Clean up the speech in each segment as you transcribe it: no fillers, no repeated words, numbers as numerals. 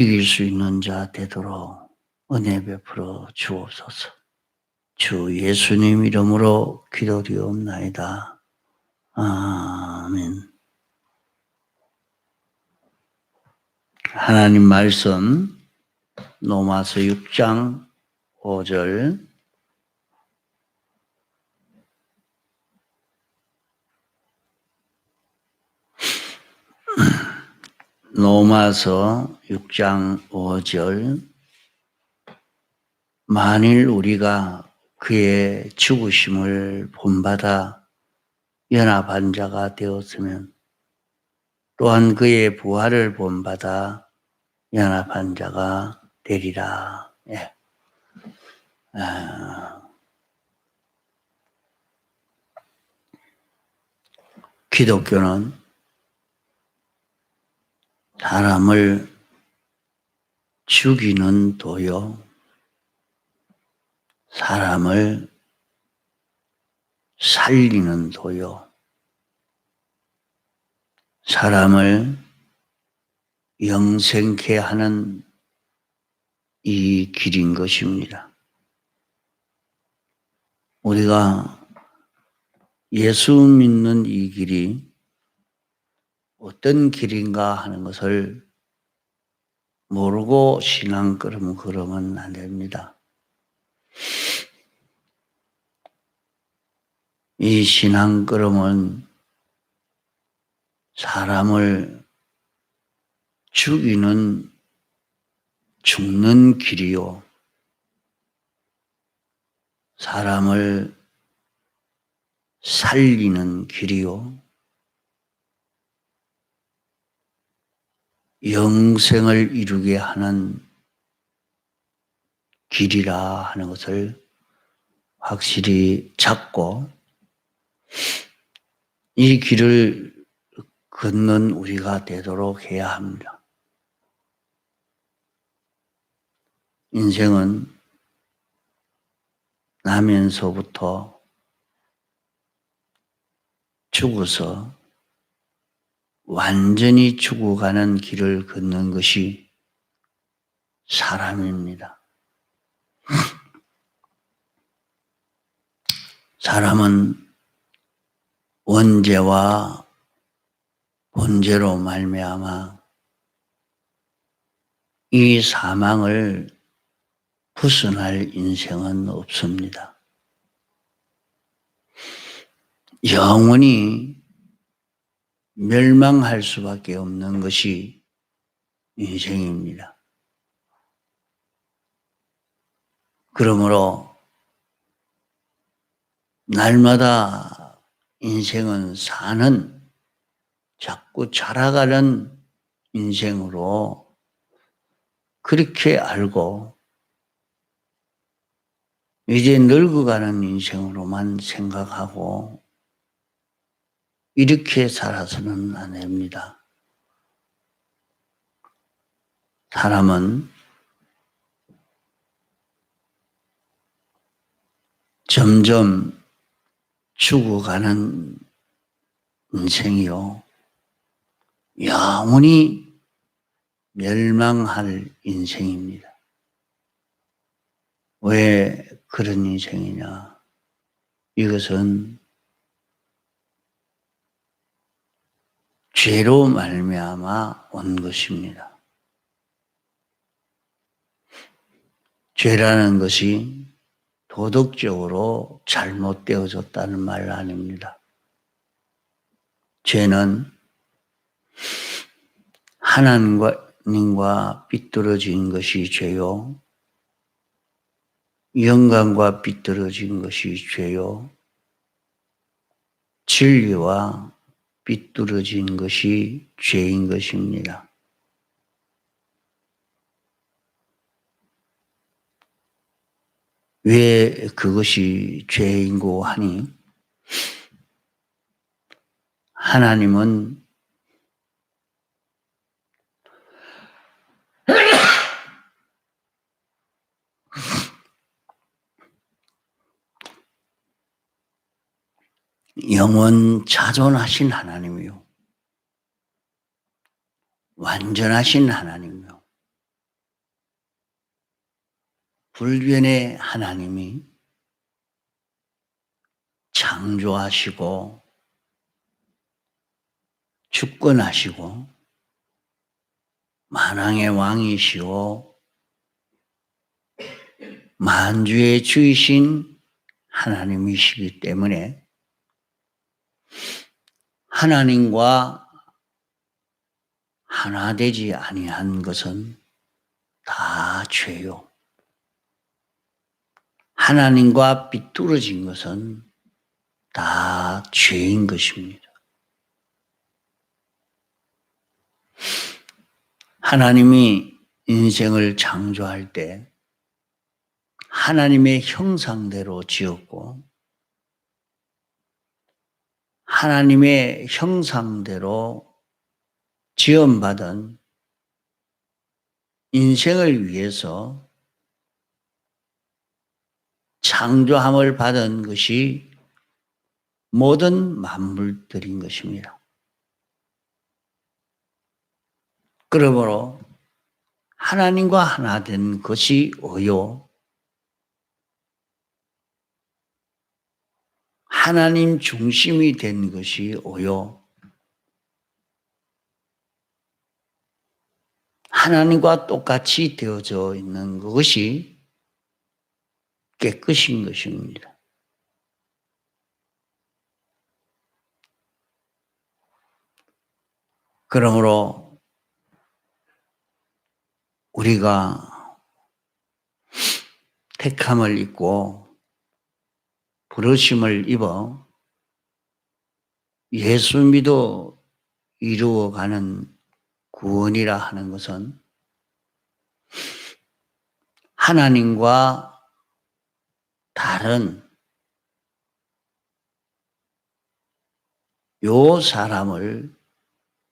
이길 수 있는 자 되도록 은혜 베풀어 주옵소서. 주 예수님 이름으로 기도드리옵나이다. 아멘. 하나님 말씀 로마서 6장 5절 로마서 6장 5절 만일 우리가 그의 죽으심을 본받아 연합한 자가 되었으면 또한 그의 부활을 본받아 연합한 자가 되리라. 예. 기독교는 사람을 죽이는 도요, 사람을 살리는 도요, 사람을 영생케 하는 이 길인 것입니다. 우리가 예수 믿는 이 길이 어떤 길인가 하는 것을 모르고 신앙걸음 걸으면 안 됩니다. 이 신앙걸음은 사람을 죽는 길이요, 사람을 살리는 길이요, 영생을 이루게 하는 길이라 하는 것을 확실히 찾고 이 길을 걷는 우리가 되도록 해야 합니다. 인생은 나면서부터 죽어서 완전히 죽어가는 길을 걷는 것이 사람입니다. 사람은 원죄와 본죄로 말미암아 이 사망을 벗어날 인생은 없습니다. 영원히 멸망할 수밖에 없는 것이 인생입니다. 그러므로 날마다 인생은 사는, 자꾸 자라가는 인생으로 그렇게 알고 이제 늙어가는 인생으로만 생각하고 이렇게 살아서는 안 됩니다. 사람은 점점 죽어가는 인생이요, 영원히 멸망할 인생입니다. 왜 그런 인생이냐? 이것은 죄로 말미암아 온 것입니다. 죄라는 것이 도덕적으로 잘못되어졌다는 말 아닙니다. 죄는 하나님과 삐뚤어진 것이 죄요, 영광과 삐뚤어진 것이 죄요, 진리와 삐뚤어진 것이 죄인 것입니다. 왜 그것이 죄인고 하니, 하나님은 영원 자존하신 하나님이요, 완전하신 하나님이요, 불변의 하나님이 창조하시고 주권하시고 만왕의 왕이시오 만주의 주이신 하나님이시기 때문에 하나님과 하나 되지 아니한 것은 다 죄요. 하나님과 비뚤어진 것은 다 죄인 것입니다. 하나님이 인생을 창조할 때 하나님의 형상대로 지었고 하나님의 형상대로 지음받은 인생을 위해서 창조함을 받은 것이 모든 만물들인 것입니다. 그러므로 하나님과 하나 된 것이 어요 하나님 중심이 된 것이 어요 하나님과 똑같이 되어져 있는 것이 깨끗인 것입니다. 그러므로 우리가 택함을 입고 부르심을 입어 예수 믿어 이루어가는 구원이라 하는 것은 하나님과 다른 요 사람을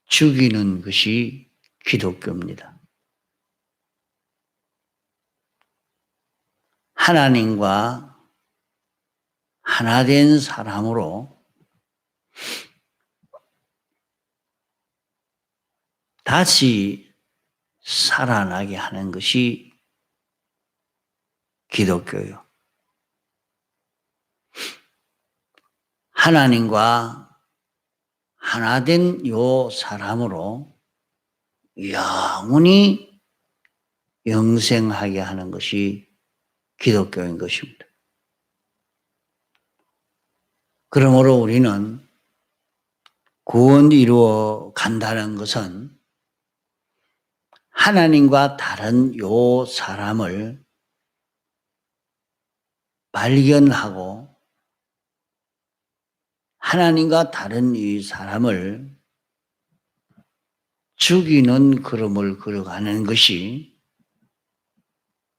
죽이는 것이 기독교입니다. 하나님과 하나 된 사람으로 다시 살아나게 하는 것이 기독교요. 하나님과 하나 된 요 사람으로 영원히 영생하게 하는 것이 기독교인 것입니다. 그러므로 우리는 구원 이루어 간다는 것은 하나님과 다른 요 사람을 발견하고 하나님과 다른 이 사람을 죽이는 걸음을 걸어가는 것이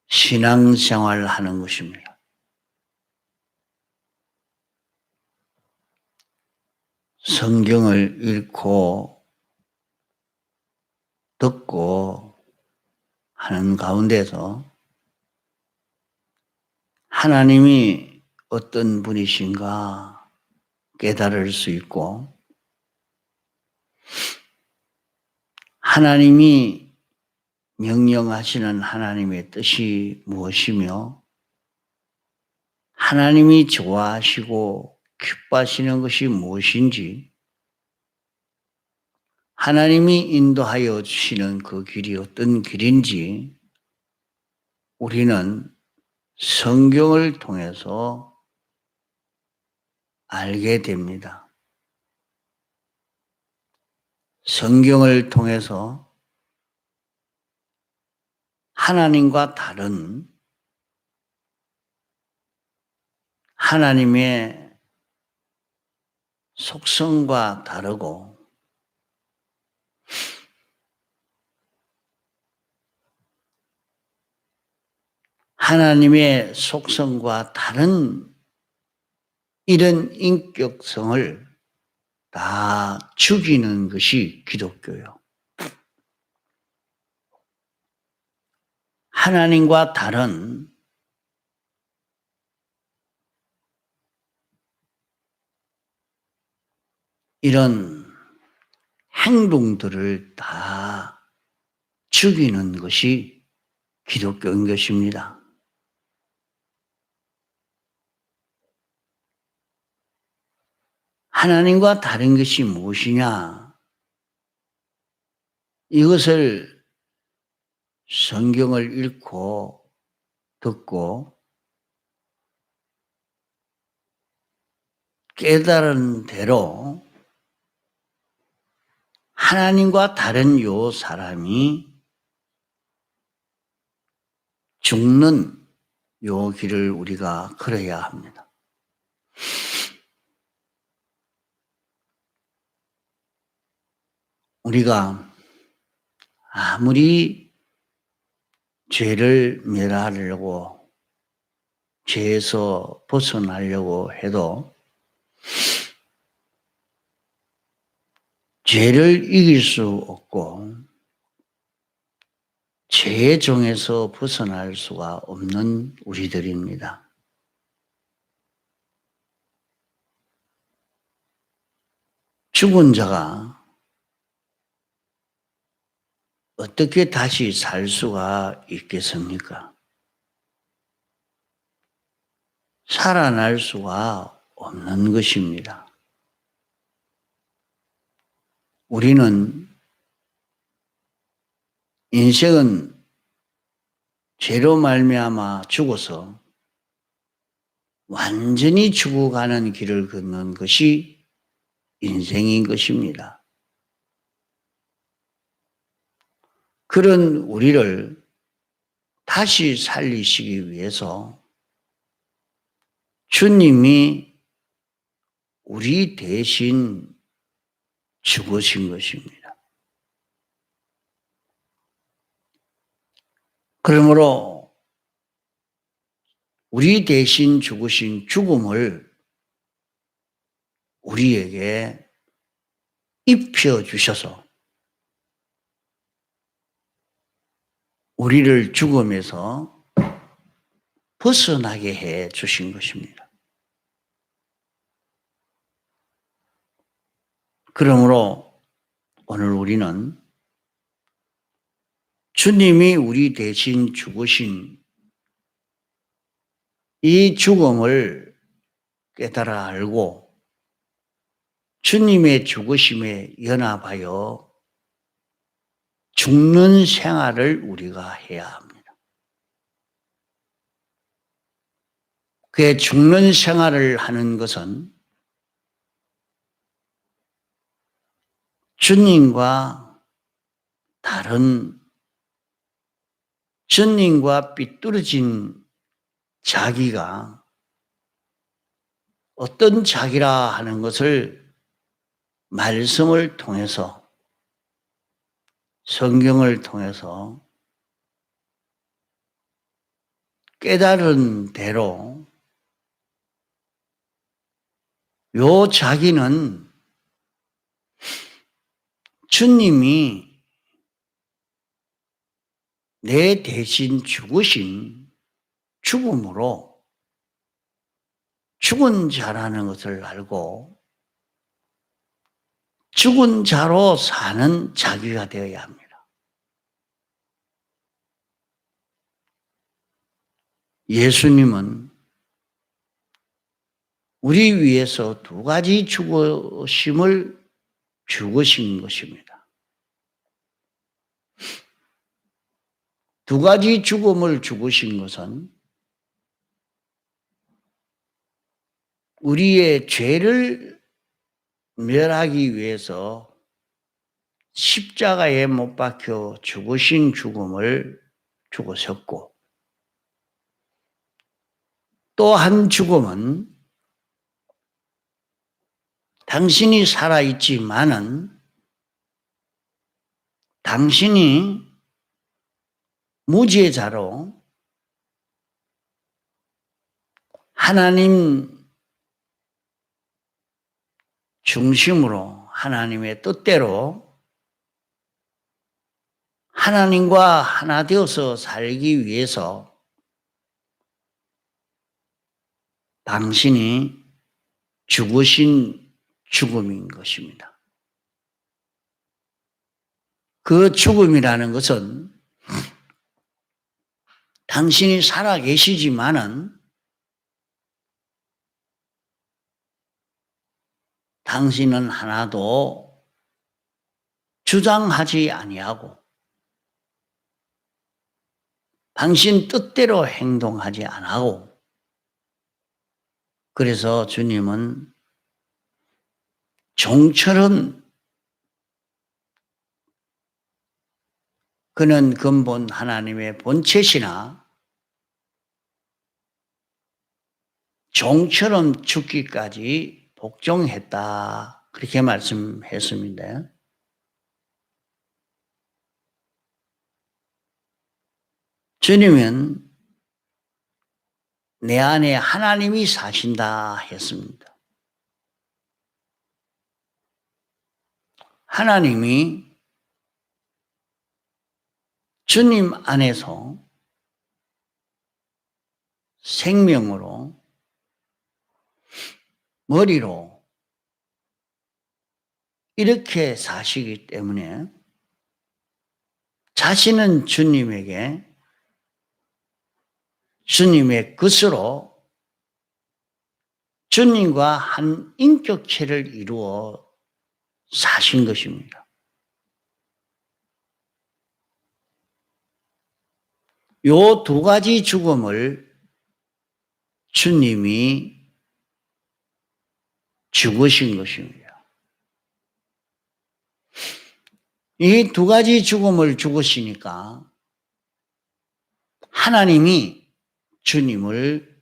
신앙생활을 하는 것입니다. 성경을 읽고 듣고 하는 가운데서 하나님이 어떤 분이신가 깨달을 수 있고 하나님이 명령하시는 하나님의 뜻이 무엇이며 하나님이 좋아하시고 기뻐하시는 것이 무엇인지 하나님이 인도하여 주시는 그 길이 어떤 길인지 우리는 성경을 통해서 알게 됩니다. 성경을 통해서 하나님과 다른 하나님의 속성과 다르고 하나님의 속성과 다른 이런 인격성을 다 죽이는 것이 기독교요. 하나님과 다른 이런 행동들을 다 죽이는 것이 기독교인 것입니다. 하나님과 다른 것이 무엇이냐? 이것을 성경을 읽고 듣고 깨달은 대로 하나님과 다른 요 사람이 죽는 요 길을 우리가 걸어야 합니다. 우리가 아무리 죄를 멸하려고 죄에서 벗어나려고 해도 죄를 이길 수 없고 죄의 종에서 벗어날 수가 없는 우리들입니다. 죽은 자가 어떻게 다시 살 수가 있겠습니까? 살아날 수가 없는 것입니다. 우리는 인생은 죄로 말미암아 죽어서 완전히 죽어가는 길을 걷는 것이 인생인 것입니다. 그런 우리를 다시 살리시기 위해서 주님이 우리 대신 죽으신 것입니다. 그러므로 우리 대신 죽으신 죽음을 우리에게 입혀주셔서 우리를 죽음에서 벗어나게 해 주신 것입니다. 그러므로 오늘 우리는 주님이 우리 대신 죽으신 이 죽음을 깨달아 알고 주님의 죽으심에 연합하여 죽는 생활을 우리가 해야 합니다. 그 죽는 생활을 하는 것은 주님과 다른 주님과 삐뚤어진 자기가 어떤 자기라 하는 것을 말씀을 통해서 성경을 통해서 깨달은 대로 요 자기는 주님이 내 대신 죽으신 죽음으로 죽은 자라는 것을 알고 죽은 자로 사는 자기가 되어야 합니다. 예수님은 우리 위해서 두 가지 죽으심을 죽으신 것입니다. 두 가지 죽음을 죽으신 것은 우리의 죄를 멸하기 위해서 십자가에 못 박혀 죽으신 죽음을 죽으셨고, 또 한 죽음은 당신이 살아있지만은 당신이 무죄자로 하나님 중심으로 하나님의 뜻대로 하나님과 하나 되어서 살기 위해서 당신이 죽으신 죽음인 것입니다. 그 죽음이라는 것은 당신이 살아 계시지만은 당신은 하나도 주장하지 아니하고 당신 뜻대로 행동하지 않고 그래서 주님은 종처럼 그는 근본 하나님의 본체시나 종처럼 죽기까지 복종했다. 그렇게 말씀했습니다. 주님은 내 안에 하나님이 사신다 했습니다. 하나님이 주님 안에서 생명으로 머리로 이렇게 사시기 때문에 자신은 주님에게 주님의 것으로 주님과 한 인격체를 이루어 사신 것입니다. 요 두 가지 죽음을 주님이 죽으신 것입니다. 이 두 가지 죽음을 죽으시니까 하나님이 주님을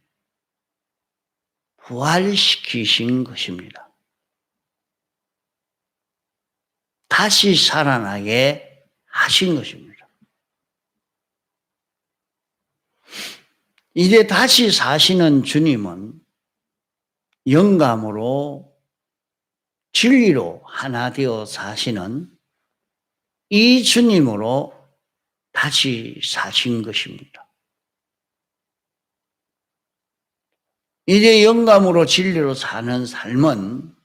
부활시키신 것입니다. 다시 살아나게 하신 것입니다. 이제 다시 사시는 주님은 영감으로 진리로 하나 되어 사시는 이 주님으로 다시 사신 것입니다. 이제 영감으로 진리로 사는 삶은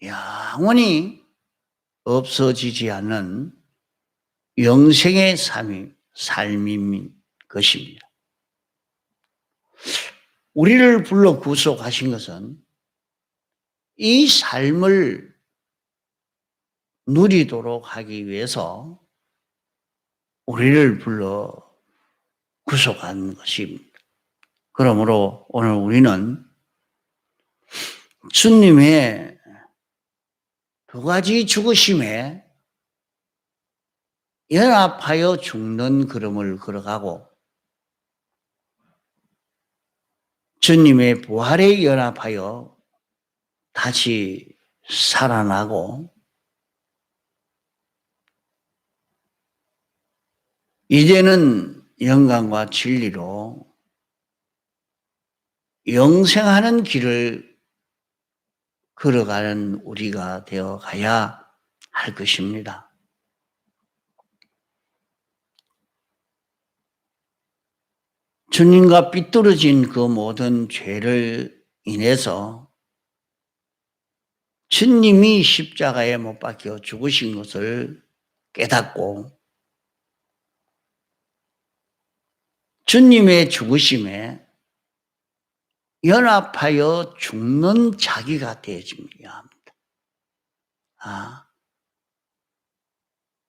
영원히 없어지지 않는 영생의 삶인 것입니다. 우리를 불러 구속하신 것은 이 삶을 누리도록 하기 위해서 우리를 불러 구속한 것입니다. 그러므로 오늘 우리는 주님의 두 가지 죽으심에 연합하여 죽는 걸음을 걸어가고 주님의 부활에 연합하여 다시 살아나고 이제는 영광과 진리로 영생하는 길을 걸어가는 우리가 되어 가야 할 것입니다. 주님과 삐뚤어진 그 모든 죄를 인해서 주님이 십자가에 못 박혀 죽으신 것을 깨닫고 주님의 죽으심에 연합하여 죽는 자기가 되어야 합니다.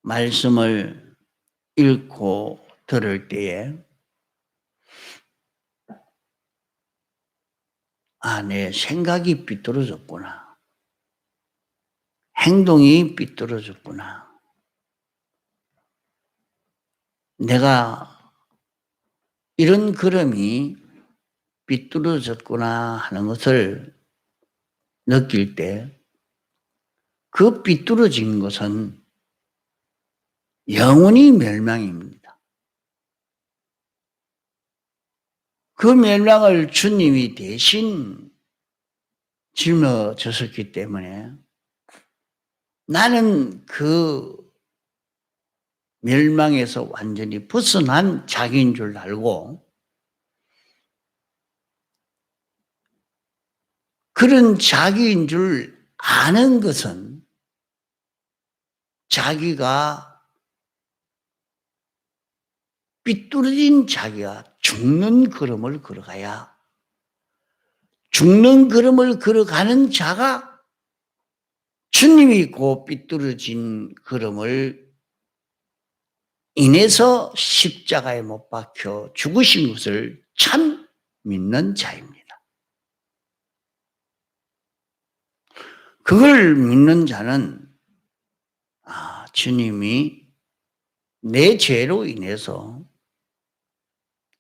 말씀을 읽고 들을 때에 내 생각이 삐뚤어졌구나. 행동이 삐뚤어졌구나. 내가 이런 걸음이 삐뚤어졌구나 하는 것을 느낄 때 그 삐뚤어진 것은 영원히 멸망입니다. 그 멸망을 주님이 대신 짊어졌었기 때문에 나는 그 멸망에서 완전히 벗어난 자기인 줄 알고 그런 자기인 줄 아는 것은 자기가 삐뚤어진 자기가 죽는 걸음을 걸어가야 죽는 걸음을 걸어가는 자가 주님이 그 삐뚤어진 걸음을 인해서 십자가에 못 박혀 죽으신 것을 참 믿는 자입니다. 그걸 믿는 자는 주님이 내 죄로 인해서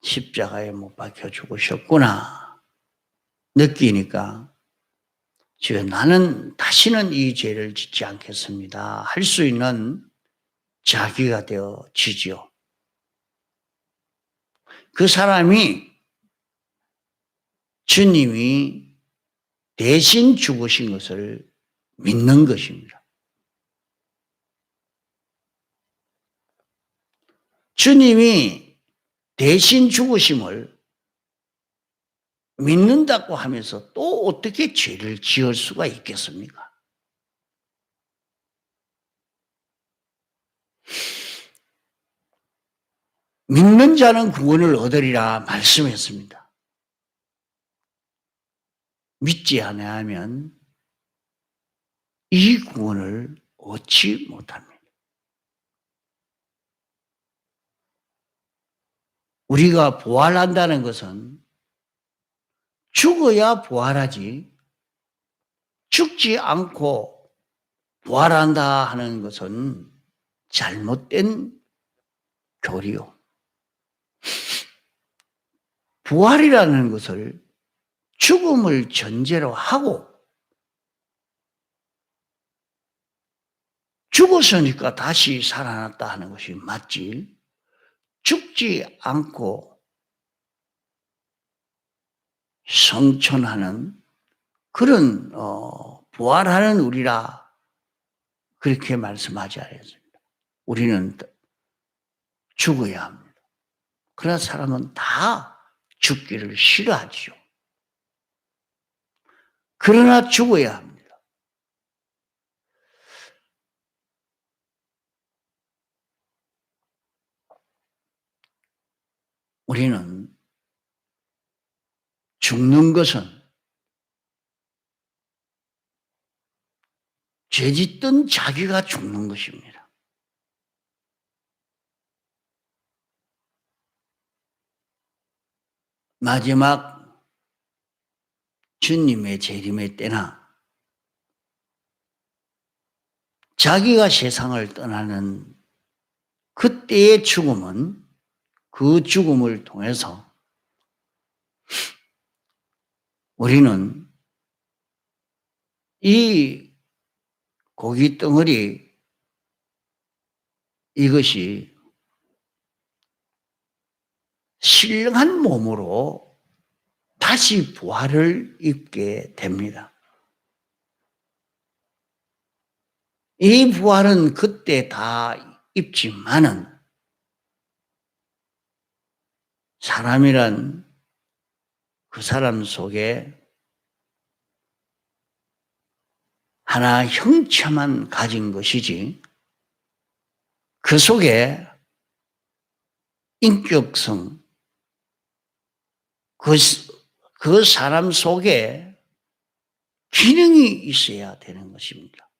십자가에 못 박혀 죽으셨구나 느끼니까 주여 나는 다시는 이 죄를 짓지 않겠습니다 할 수 있는 자기가 되어지죠. 그 사람이 주님이 대신 죽으신 것을 믿는 것입니다. 주님이 대신 죽으심을 믿는다고 하면서 또 어떻게 죄를 지을 수가 있겠습니까? 믿는 자는 구원을 얻으리라 말씀했습니다. 믿지 아니하면 이 구원을 얻지 못합니다. 우리가 부활한다는 것은 죽어야 부활하지 죽지 않고 부활한다 하는 것은 잘못된 교리요. 부활이라는 것을 죽음을 전제로 하고 죽었으니까 다시 살아났다 하는 것이 맞지 죽지 않고 성천하는 그런 부활하는 우리라 그렇게 말씀하지 않았습니다. 우리는 죽어야 합니다. 그러나 사람은 다 죽기를 싫어하죠. 그러나 죽어야 합니다. 우리는 죽는 것은 죄짓던 자기가 죽는 것입니다. 마지막 주님의 재림의 때나 자기가 세상을 떠나는 그때의 죽음은 그 죽음을 통해서 우리는 이 고기 덩어리 이것이 신령한 몸으로 다시 부활을 입게 됩니다. 이 부활은 그때 다 입지만은 사람이란 그 사람 속에 하나 형체만 가진 것이지 그 속에 인격성, 그 사람 속에 기능이 있어야 되는 것입니다.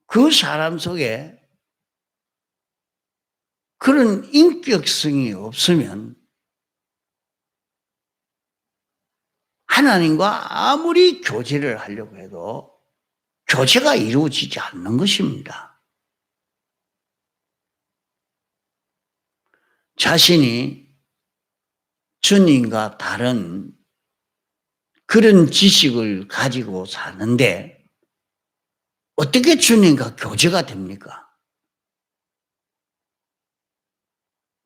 그 사람 속에 그런 인격성이 없으면 하나님과 아무리 교제를 하려고 해도 교제가 이루어지지 않는 것입니다. 자신이 주님과 다른 그런 지식을 가지고 사는데 어떻게 주님과 교제가 됩니까?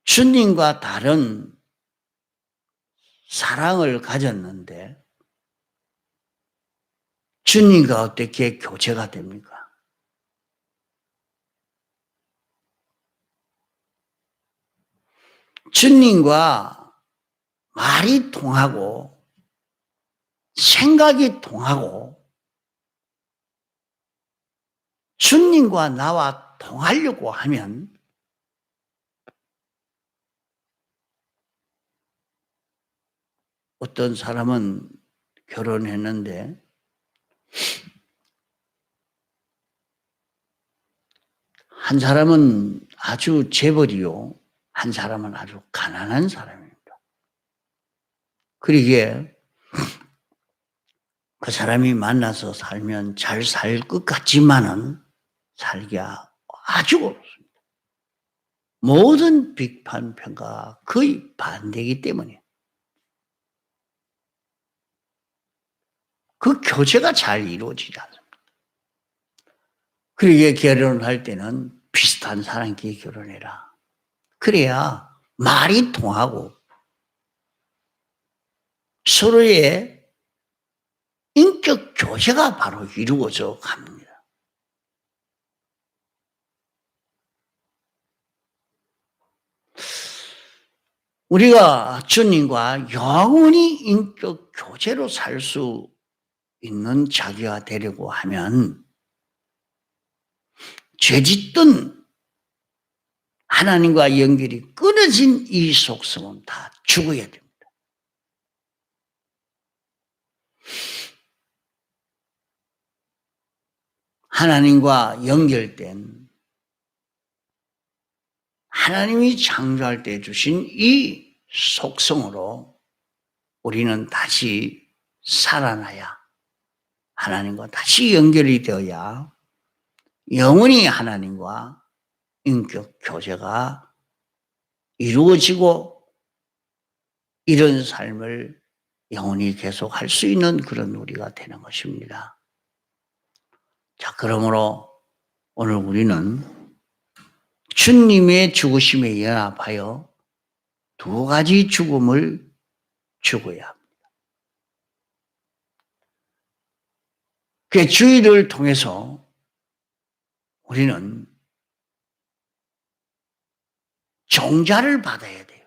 주님과 다른 사랑을 가졌는데 주님과 어떻게 교제가 됩니까? 주님과 말이 통하고 생각이 통하고 주님과 나와 통하려고 하면 어떤 사람은 결혼했는데 한 사람은 아주 재벌이요, 한 사람은 아주 가난한 사람입니다. 그러기에 그 사람이 만나서 살면 잘 살 것 같지만은 살기가 아주 어렵습니다. 모든 비판, 평가가 거의 반대이기 때문에 그 교제가 잘 이루어지지 않습니다. 그러기에 결혼할 때는 비슷한 사람끼리 결혼해라. 그래야 말이 통하고 서로의 인격 교제가 바로 이루어져 갑니다. 우리가 주님과 영원히 인격 교제로 살 수 있는 자기가 되려고 하면 죄짓던 하나님과 연결이 끊어진 이 속성은 다 죽어야 됩니다. 하나님과 연결된, 하나님이 창조할 때 주신 이 속성으로 우리는 다시 살아나야, 하나님과 다시 연결이 되어야 영원히 하나님과 인격 교제가 이루어지고 이런 삶을 영원히 계속할 수 있는 그런 우리가 되는 것입니다. 자, 그러므로 오늘 우리는 주님의 죽으심에 연합하여 두 가지 죽음을 죽어야 합니다. 그 주의를 통해서 우리는 종자를 받아야 돼요.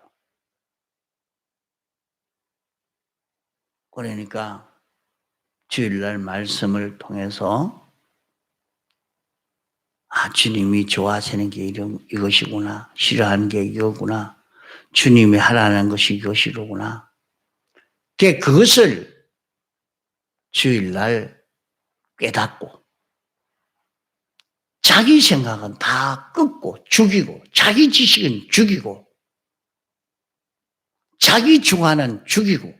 그러니까 주일날 말씀을 통해서 주님이 좋아하시는 게 이것이구나, 싫어하는 게 이거구나, 주님이 하라는 것이 이것이로구나. 그것을 주일날 깨닫고 자기 생각은 다 끊고 죽이고, 자기 지식은 죽이고, 자기 주관은 죽이고,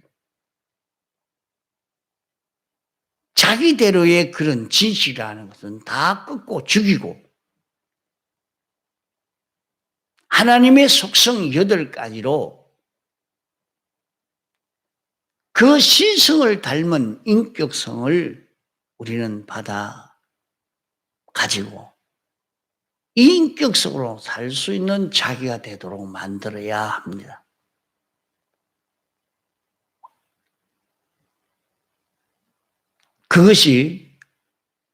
자기대로의 그런 진실이라는 것은 다 끊고 죽이고, 하나님의 속성 8가지로 그 신성을 닮은 인격성을 우리는 받아 가지고 이 인격성으로 살 수 있는 자기가 되도록 만들어야 합니다. 그것이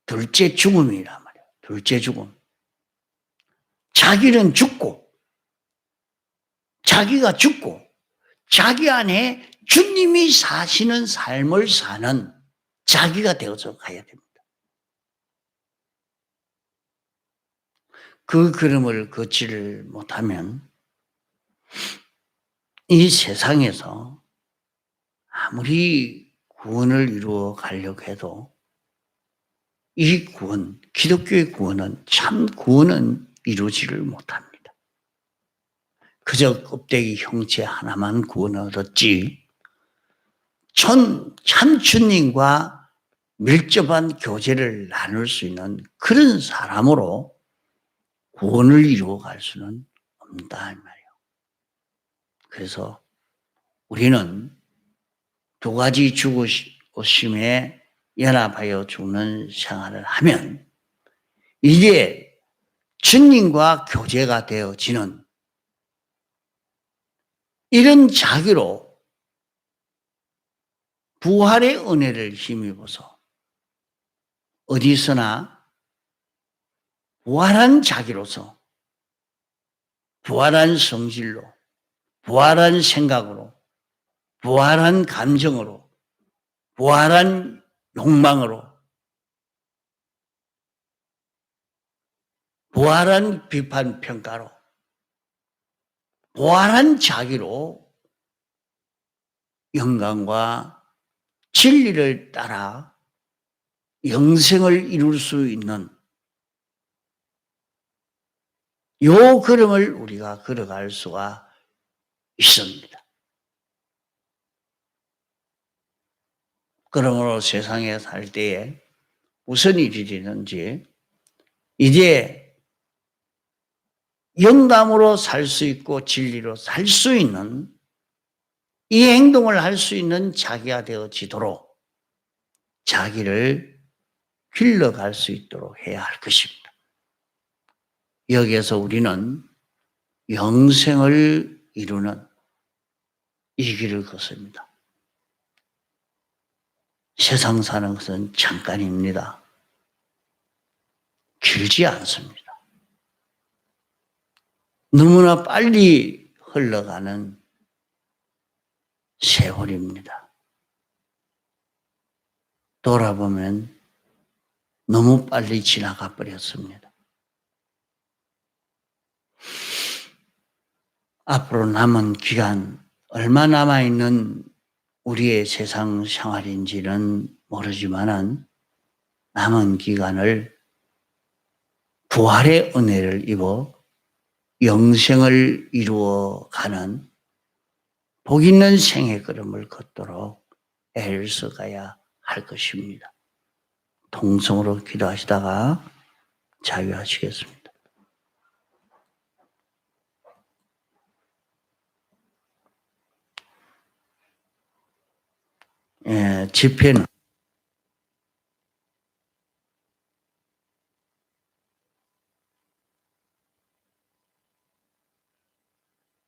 둘째 죽음이란 말이에요. 둘째 죽음. 자기는 죽고, 자기가 죽고, 자기 안에 주님이 사시는 삶을 사는 자기가 되어서 가야 됩니다. 그 걸음을 걷지를 못하면 이 세상에서 아무리 구원을 이루어 가려고 해도 이 구원, 기독교의 구원은, 참 구원은 이루지를 못합니다. 그저 껍데기 형체 하나만 구원을 얻었지, 참 주님과 밀접한 교제를 나눌 수 있는 그런 사람으로 구원을 이루어갈 수는 없다 이 말이에요. 그래서 우리는 두 가지 죽으심에 연합하여 죽는 생활을 하면 이게 주님과 교제가 되어지는 이런 자기로 부활의 은혜를 힘입어서 어디서나 부활한 자기로서, 부활한 성질로, 부활한 생각으로, 부활한 감정으로, 부활한 욕망으로, 부활한 비판 평가로, 부활한 자기로 영광과 진리를 따라 영생을 이룰 수 있는 요 걸음을 우리가 걸어갈 수가 있습니다. 그러므로 세상에 살 때에 무슨 일이 되는지 이제 영감으로 살 수 있고 진리로 살 수 있는 이 행동을 할 수 있는 자기가 되어지도록 자기를 길러갈 수 있도록 해야 할 것입니다. 여기에서 우리는 영생을 이루는 이 길을 걷습니다. 세상 사는 것은 잠깐입니다. 길지 않습니다. 너무나 빨리 흘러가는 세월입니다. 돌아보면 너무 빨리 지나가 버렸습니다. 앞으로 남은 기간, 얼마 남아있는 우리의 세상 생활인지는 모르지만은 남은 기간을 부활의 은혜를 입어 영생을 이루어가는 복 있는 생의 걸음을 걷도록 애를 써가야 할 것입니다. 통성으로 기도하시다가 자유하시겠습니다. 집회는